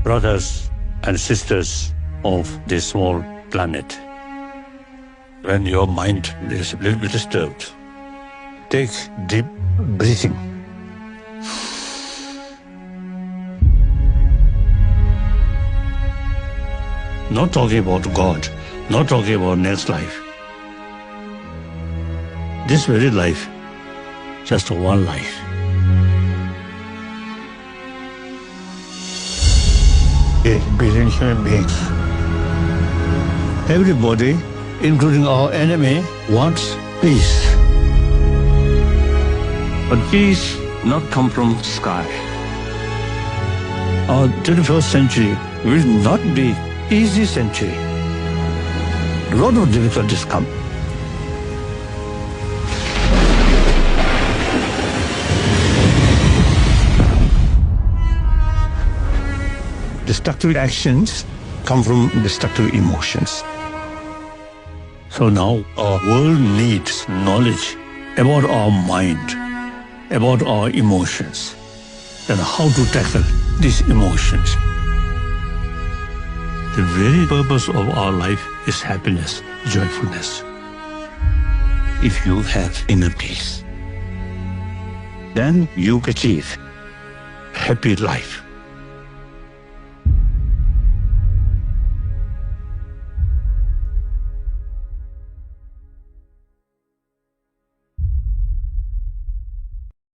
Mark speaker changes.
Speaker 1: brothers and sisters of this small planet. When your mind is a little bit disturbed, take deep breathing. Not talking about God, not talking about next life. This very life, just one life. Billion human beings. Everybody, including our enemy, wants peace. But peace not come from sky. Our 21st century will not be easy century. A lot of difficulties come. Destructive actions come from destructive emotions. So now our world needs knowledge about our mind, about our emotions, and how to tackle these emotions. The very purpose of our life is happiness, joyfulness. If you have inner peace, then you achieve happy life.